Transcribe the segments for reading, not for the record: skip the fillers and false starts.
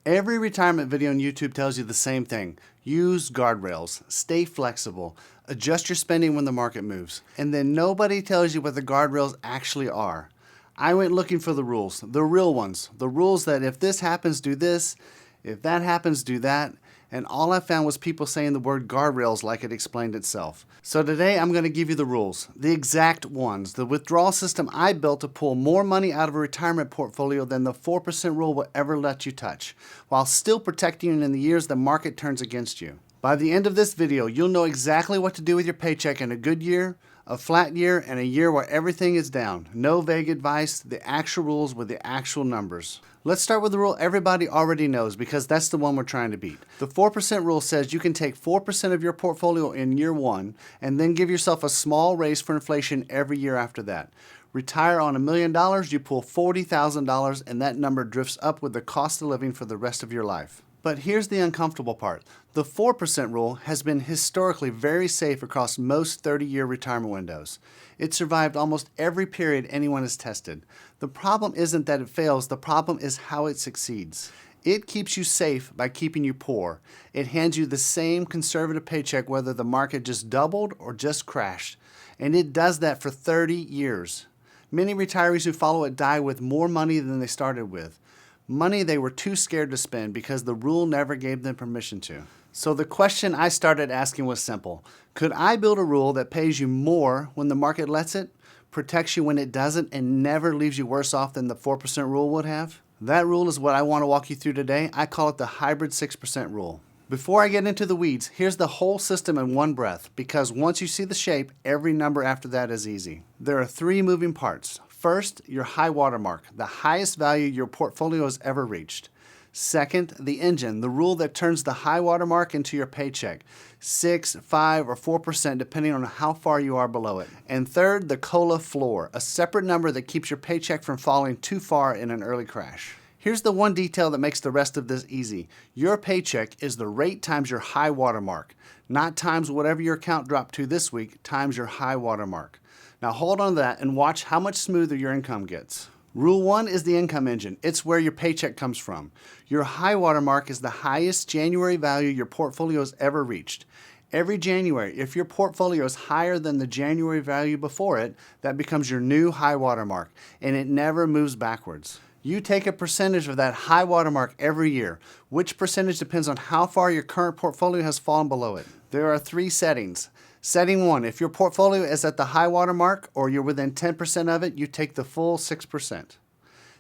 Every retirement video on YouTube tells you the same thing. Use guardrails, stay flexible, adjust your spending when the market moves. And then nobody tells you what the guardrails actually are. I went looking for the rules, the real ones, the rules that if this happens, do this, if that happens, do that. And all I found was people saying the word guardrails like it explained itself. So today I'm going to give you the rules, the exact ones, the withdrawal system I built to pull more money out of a retirement portfolio than the 4% rule will ever let you touch, while still protecting you in the years the market turns against you. By the end of this video, you'll know exactly what to do with your paycheck in a good year, a flat year, and a year where everything is down. No vague advice, the actual rules with the actual numbers. Let's start with the rule everybody already knows because that's the one we're trying to beat. The 4% rule says you can take 4% of your portfolio in year one and then give yourself a small raise for inflation every year after that. Retire on $1 million, you pull $40,000 and that number drifts up with the cost of living for the rest of your life. But here's the uncomfortable part. The 4% rule has been historically very safe across most 30-year retirement windows. It survived almost every period anyone has tested. The problem isn't that it fails, the problem is how it succeeds. It keeps you safe by keeping you poor. It hands you the same conservative paycheck whether the market just doubled or just crashed. And it does that for 30 years. Many retirees who follow it die with more money than they started with. Money they were too scared to spend because the rule never gave them permission to. So the question I started asking was simple. Could I build a rule that pays you more when the market lets it, protects you when it doesn't, and never leaves you worse off than the 4% rule would have? That rule is what I want to walk you through today. I call it the hybrid 6% rule. Before I get into the weeds, here's the whole system in one breath, because once you see the shape, every number after that is easy. There are three moving parts. First, your high water mark, the highest value your portfolio has ever reached. Second, the engine, the rule that turns the high water mark into your paycheck, 6, 5, or 4% depending on how far you are below it. And third, the COLA floor, a separate number that keeps your paycheck from falling too far in an early crash. Here's the one detail that makes the rest of this easy. Your paycheck is the rate times your high water mark, not times whatever your account dropped to this week times your high water mark. Now hold on to that and watch how much smoother your income gets. Rule 1 is the income engine. It's where your paycheck comes from. Your high water mark is the highest January value your portfolio has ever reached. Every January, if your portfolio is higher than the January value before it, that becomes your new high water mark, and it never moves backwards. You take a percentage of that high water mark every year. Which percentage depends on how far your current portfolio has fallen below it. There are three settings. Setting 1, if your portfolio is at the high water mark or you're within 10% of it, you take the full 6%.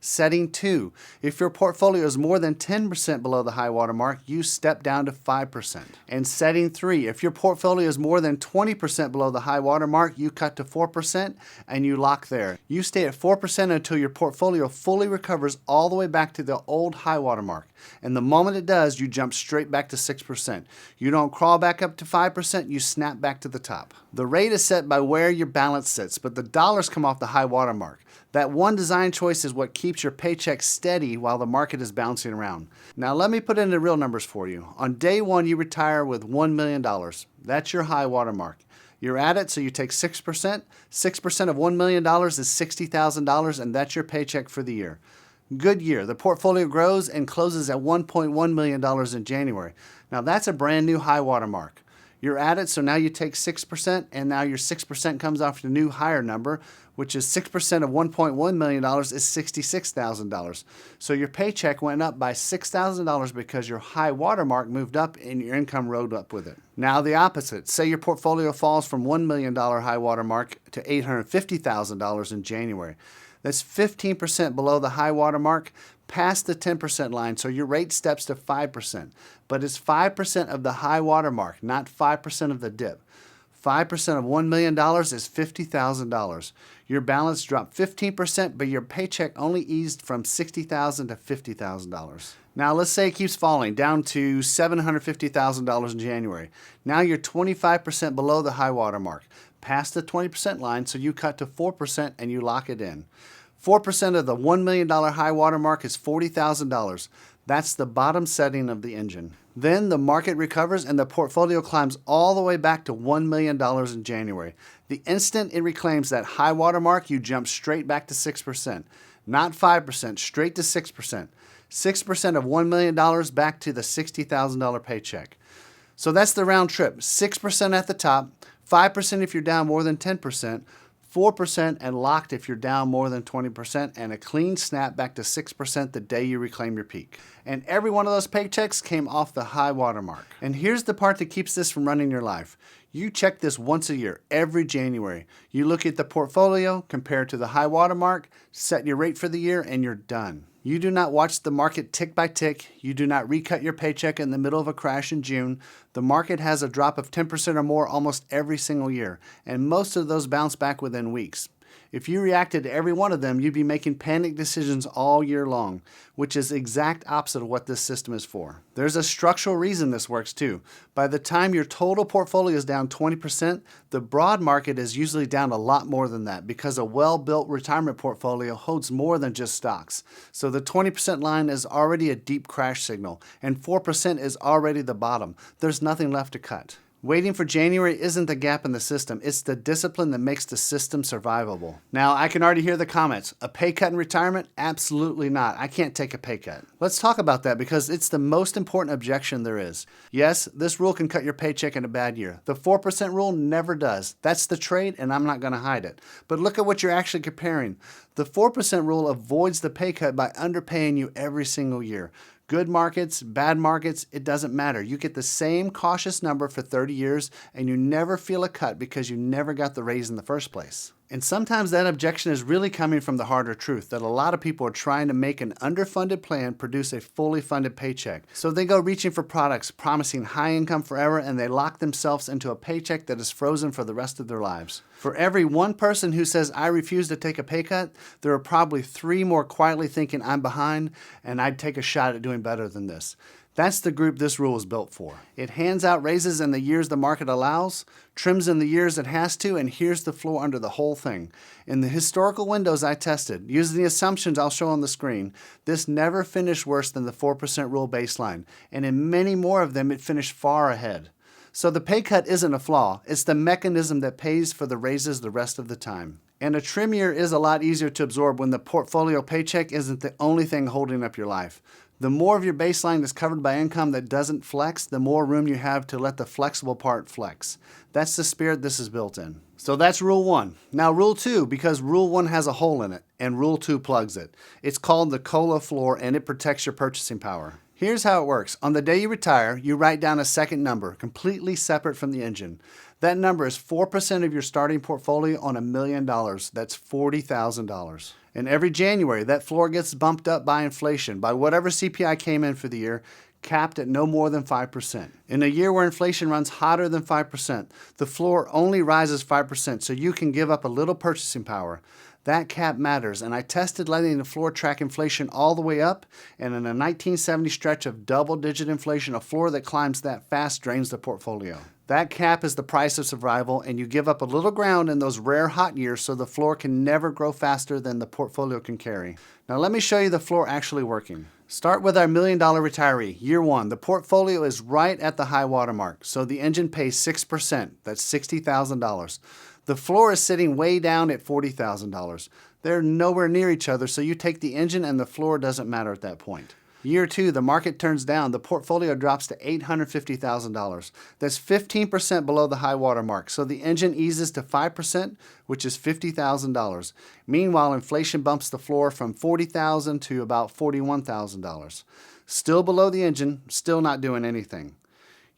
Setting 2, if your portfolio is more than 10% below the high water mark, you step down to 5%. And setting 3, if your portfolio is more than 20% below the high water mark, you cut to 4% and you lock there. You stay at 4% until your portfolio fully recovers all the way back to the old high water mark. And the moment it does, you jump straight back to 6%. You don't crawl back up to 5%, you snap back to the top. The rate is set by where your balance sits, but the dollars come off the high water mark. That one design choice is what keeps your paycheck steady while the market is bouncing around. Now let me put it into real numbers for you. On day 1, you retire with $1 million. That's your high water mark. You're at it, so you take 6%. 6% of $1 million is $60,000, and that's your paycheck for the year. Good year. The portfolio grows and closes at $1.1 million in January. Now that's a brand new high water mark. You're at it, so now you take 6%, and now your 6% comes off the new higher number, which is 6% of $1.1 million is $66,000. So your paycheck went up by $6,000 because your high water mark moved up and your income rode up with it. Now the opposite. Say your portfolio falls from $1 million high water mark to $850,000 in January. That's 15% below the high water mark, past the 10% line, so your rate steps to 5%. But it's 5% of the high water mark, not 5% of the dip. 5% of $1 million is $50,000. Your balance dropped 15%, but your paycheck only eased from $60,000 to $50,000. Now let's say it keeps falling down to $750,000 in January. Now you're 25% below the high water mark, past the 20% line, so you cut to 4% and you lock it in. 4% of the $1 million high water mark is $40,000. That's the bottom setting of the engine. Then the market recovers and the portfolio climbs all the way back to $1 million in January. The instant it reclaims that high water mark, you jump straight back to 6%. Not 5%, straight to 6%. 6% of $1 million back to the $60,000 paycheck. So that's the round trip. 6% at the top, 5% if you're down more than 10%, 4% and locked if you're down more than 20%, and a clean snap back to 6% the day you reclaim your peak. And every one of those paychecks came off the high water mark. And here's the part that keeps this from running your life. You check this once a year, every January. You look at the portfolio, compare it to the high water mark, set your rate for the year, and you're done. You do not watch the market tick by tick. You do not recut your paycheck in the middle of a crash in June. The market has a drop of 10% or more almost every single year, and most of those bounce back within weeks. If you reacted to every one of them, you'd be making panic decisions all year long, which is the exact opposite of what this system is for. There's a structural reason this works too. By the time your total portfolio is down 20%, the broad market is usually down a lot more than that because a well-built retirement portfolio holds more than just stocks. So the 20% line is already a deep crash signal, and 4% is already the bottom. There's nothing left to cut. Waiting for January isn't the gap in the system, it's the discipline that makes the system survivable. Now, I can already hear the comments. A pay cut in retirement? Absolutely not. I can't take a pay cut. Let's talk about that because it's the most important objection there is. Yes, this rule can cut your paycheck in a bad year. The 4% rule never does. That's the trade, and I'm not going to hide it. But look at what you're actually comparing. The 4% rule avoids the pay cut by underpaying you every single year. Good markets, bad markets, it doesn't matter. You get the same cautious number for 30 years and you never feel a cut because you never got the raise in the first place. And sometimes that objection is really coming from the harder truth that a lot of people are trying to make an underfunded plan produce a fully funded paycheck. So they go reaching for products promising high income forever and they lock themselves into a paycheck that is frozen for the rest of their lives. For every one person who says, I refuse to take a pay cut, there are probably 3 more quietly thinking I'm behind and I'd take a shot at doing better than this. That's the group this rule is built for. It hands out raises in the years the market allows, trims in the years it has to, and here's the floor under the whole thing. In the historical windows I tested, using the assumptions I'll show on the screen, this never finished worse than the 4% rule baseline, and in many more of them it finished far ahead. So the pay cut isn't a flaw, it's the mechanism that pays for the raises the rest of the time. And a trim year is a lot easier to absorb when the portfolio paycheck isn't the only thing holding up your life. The more of your baseline is covered by income that doesn't flex, the more room you have to let the flexible part flex. That's the spirit this is built in. So that's rule 1. Now rule 2, because rule 1 has a hole in it, and rule 2 plugs it. It's called the COLA floor, and it protects your purchasing power. Here's how it works. On the day you retire, you write down a second number, completely separate from the engine. That number is 4% of your starting portfolio on $1 million. That's $40,000. And every January, that floor gets bumped up by inflation, by whatever CPI came in for the year, capped at no more than 5%. In a year where inflation runs hotter than 5%, the floor only rises 5%, so you can give up a little purchasing power. That cap matters, and I tested letting the floor track inflation all the way up, and in a 1970 stretch of double-digit inflation, a floor that climbs that fast drains the portfolio. That cap is the price of survival, and you give up a little ground in those rare hot years so the floor can never grow faster than the portfolio can carry. Now let me show you the floor actually working. Start with our $1 million retiree. Year 1, the portfolio is right at the high water mark, so the engine pays 6%. That's $60,000. The floor is sitting way down at $40,000. They're nowhere near each other, so you take the engine and the floor doesn't matter at that point. Year 2, the market turns down. The portfolio drops to $850,000. That's 15% below the high water mark, so the engine eases to 5%, which is $50,000. Meanwhile, inflation bumps the floor from $40,000 to about $41,000. Still below the engine, still not doing anything.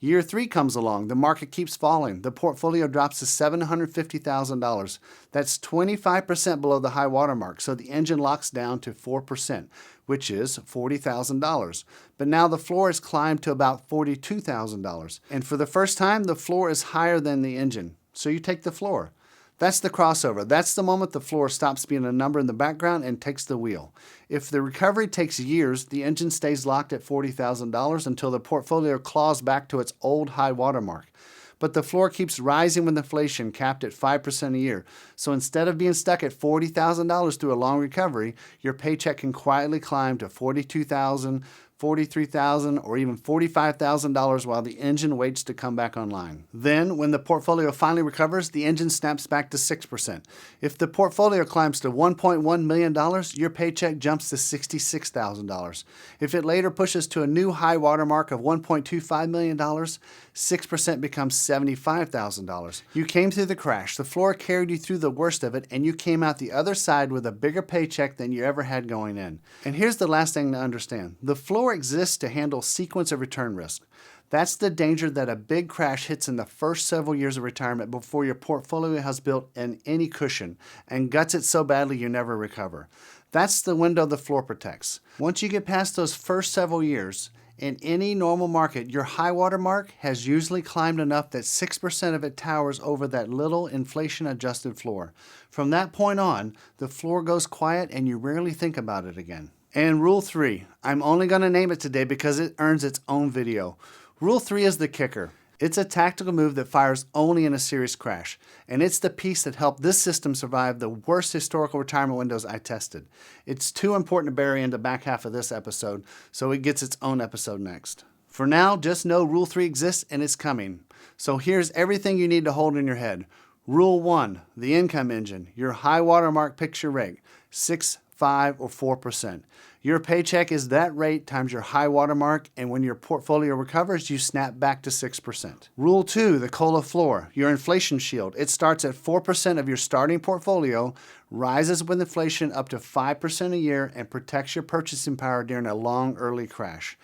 Year 3 comes along. The market keeps falling. The portfolio drops to $750,000. That's 25% below the high water mark, so the engine locks down to 4%, which is $40,000. But now the floor has climbed to about $42,000. And for the first time, the floor is higher than the engine, so you take the floor. That's the crossover. That's the moment the floor stops being a number in the background and takes the wheel. If the recovery takes years, the engine stays locked at $40,000 until the portfolio claws back to its old high water mark. But the floor keeps rising with inflation, capped at 5% a year. So instead of being stuck at $40,000 through a long recovery, your paycheck can quietly climb to $42,000, $43,000, or even $45,000 while the engine waits to come back online. Then, when the portfolio finally recovers, the engine snaps back to 6%. If the portfolio climbs to $1.1 million, your paycheck jumps to $66,000. If it later pushes to a new high water mark of $1.25 million, 6% becomes $75,000. You came through the crash, the floor carried you through the worst of it, and you came out the other side with a bigger paycheck than you ever had going in. And here's the last thing to understand. The floor exists to handle sequence of return risk. That's the danger that a big crash hits in the first several years of retirement before your portfolio has built in any cushion and guts it so badly you never recover. That's the window the floor protects. Once you get past those first several years, in any normal market, your high water mark has usually climbed enough that 6% of it towers over that little inflation-adjusted floor. From that point on, the floor goes quiet and you rarely think about it again. And Rule 3, I'm only going to name it today because it earns its own video. Rule 3 is the kicker. It's a tactical move that fires only in a serious crash, and it's the piece that helped this system survive the worst historical retirement windows I tested. It's too important to bury in the back half of this episode, so it gets its own episode next. For now, just know Rule 3 exists and it's coming. So here's everything you need to hold in your head. Rule 1, the income engine, your high watermark picks your rate, 6, 5, or 4%. Your paycheck is that rate times your high watermark, and when your portfolio recovers, you snap back to 6%. Rule 2, the COLA floor, your inflation shield. It starts at 4% of your starting portfolio, rises with inflation up to 5% a year, and protects your purchasing power during a long early crash.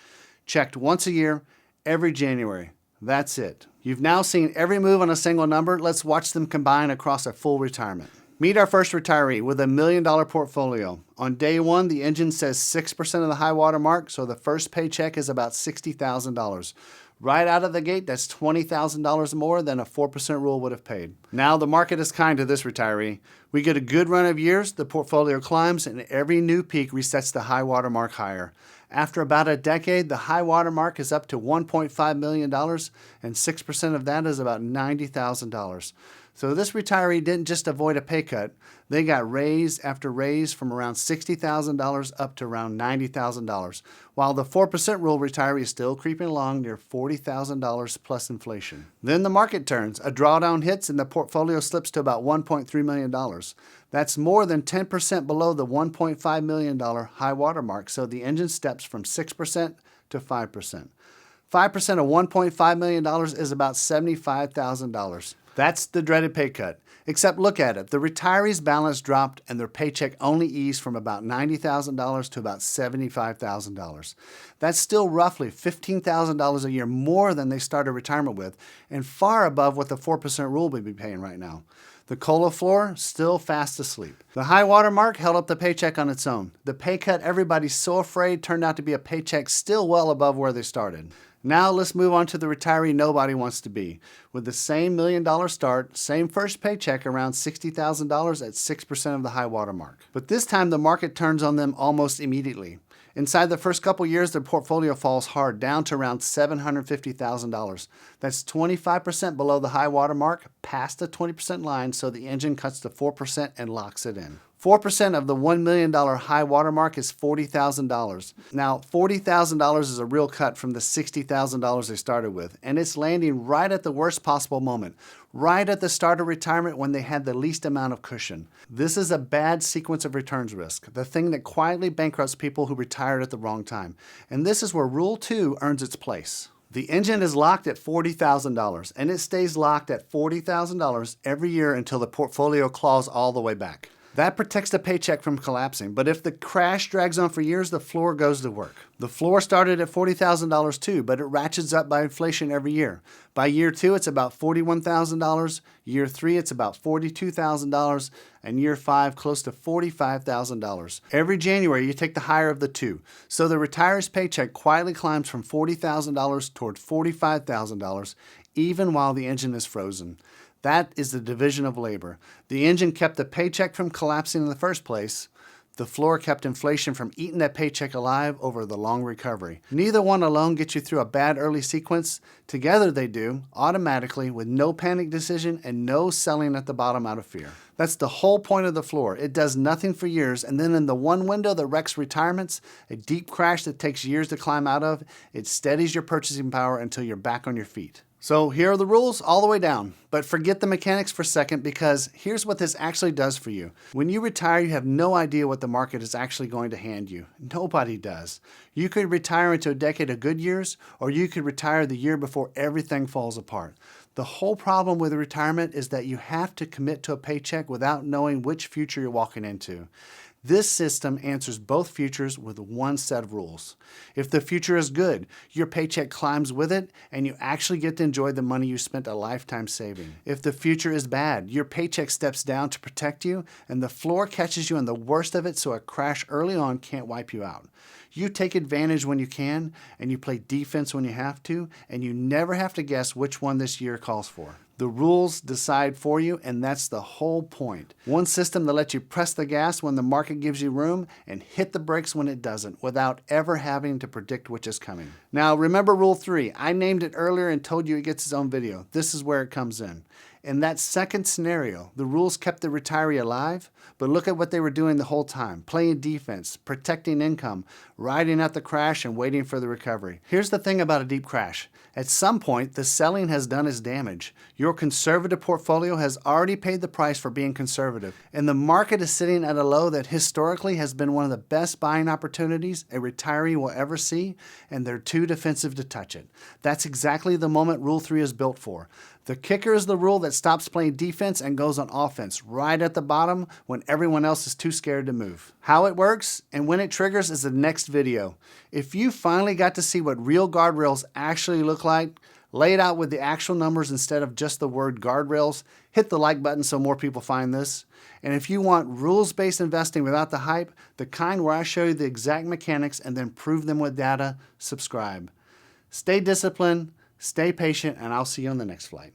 Checked once a year, every January. That's it. You've now seen every move on a single number. Let's watch them combine across a full retirement. Meet our first retiree with $1 million portfolio. On day one, the engine says 6% of the high water mark, so the first paycheck is about $60,000. Right out of the gate, that's $20,000 more than a 4% rule would have paid. Now the market is kind to this retiree. We get a good run of years, the portfolio climbs, and every new peak resets the high water mark higher. After about a decade, the high water mark is up to $1.5 million, and 6% of that is about $90,000. So this retiree didn't just avoid a pay cut. They got raise after raise from around $60,000 up to around $90,000, while the 4% rule retiree is still creeping along near $40,000 plus inflation. Then the market turns, a drawdown hits, and the portfolio slips to about $1.3 million. That's more than 10% below the $1.5 million high water mark, so the engine steps from 6% to 5%. 5% of $1.5 million is about $75,000. That's the dreaded pay cut. Except look at it. The retiree's balance dropped and their paycheck only eased from about $90,000 to about $75,000. That's still roughly $15,000 a year more than they started retirement with, and far above what the 4% rule would be paying right now. The COLA floor, still fast asleep. The high water mark held up the paycheck on its own. The pay cut everybody's so afraid turned out to be a paycheck still well above where they started. Now let's move on to the retiree nobody wants to be. With the same $1 million start, same first paycheck around $60,000 at 6% of the high water mark. But this time the market turns on them almost immediately. Inside the first couple years, their portfolio falls hard, down to around $750,000. That's 25% below the high water mark, past the 20% line, so the engine cuts to 4% and locks it in. 4% of the $1 million high water mark is $40,000. Now, $40,000 is a real cut from the $60,000 they started with, and it's landing right at the worst possible moment, right at the start of retirement when they had the least amount of cushion. This is a bad sequence of returns risk, the thing that quietly bankrupts people who retired at the wrong time. And this is where Rule 2 earns its place. The engine is locked at $40,000, and it stays locked at $40,000 every year until the portfolio claws all the way back. That protects the paycheck from collapsing, but if the crash drags on for years, the floor goes to work. The floor started at $40,000 too, but it ratchets up by inflation every year. By year 2, it's about $41,000. Year 3, it's about $42,000. And year 5, close to $45,000. Every January, you take the higher of the two. So the retiree's paycheck quietly climbs from $40,000 toward $45,000, even while the engine is frozen. That is the division of labor. The engine kept the paycheck from collapsing in the first place. The floor kept inflation from eating that paycheck alive over the long recovery. Neither one alone gets you through a bad early sequence. Together they do, automatically, with no panic decision and no selling at the bottom out of fear. That's the whole point of the floor. It does nothing for years, and then in the one window that wrecks retirements, a deep crash that takes years to climb out of, it steadies your purchasing power until you're back on your feet. So here are the rules all the way down, but forget the mechanics for a second, because here's what this actually does for you. When you retire, you have no idea what the market is actually going to hand you. Nobody does. You could retire into a decade of good years, or you could retire the year before everything falls apart. The whole problem with retirement is that you have to commit to a paycheck without knowing which future you're walking into. This system answers both futures with one set of rules. If the future is good, your paycheck climbs with it, and you actually get to enjoy the money you spent a lifetime saving. If the future is bad, your paycheck steps down to protect you, and the floor catches you in the worst of it, so a crash early on can't wipe you out. You take advantage when you can, and you play defense when you have to, and you never have to guess which one this year calls for. The rules decide for you, and that's the whole point. One system that lets you press the gas when the market gives you room and hit the brakes when it doesn't, without ever having to predict which is coming. Now, remember Rule 3. I named it earlier and told you it gets its own video. This is where it comes in. In that second scenario, the rules kept the retiree alive, but look at what they were doing the whole time: playing defense, protecting income, riding out the crash, and waiting for the recovery. Here's the thing about a deep crash. At some point, the selling has done its damage. Your conservative portfolio has already paid the price for being conservative, and the market is sitting at a low that historically has been one of the best buying opportunities a retiree will ever see, and they're too defensive to touch it. That's exactly the moment Rule 3 is built for. The kicker is the rule that stops playing defense and goes on offense right at the bottom when everyone else is too scared to move. How it works and when it triggers is the next video. If you finally got to see what real guardrails actually look like, laid out with the actual numbers instead of just the word guardrails, hit the like button so more people find this. And if you want rules-based investing without the hype, the kind where I show you the exact mechanics and then prove them with data, subscribe. Stay disciplined, stay patient, and I'll see you on the next flight.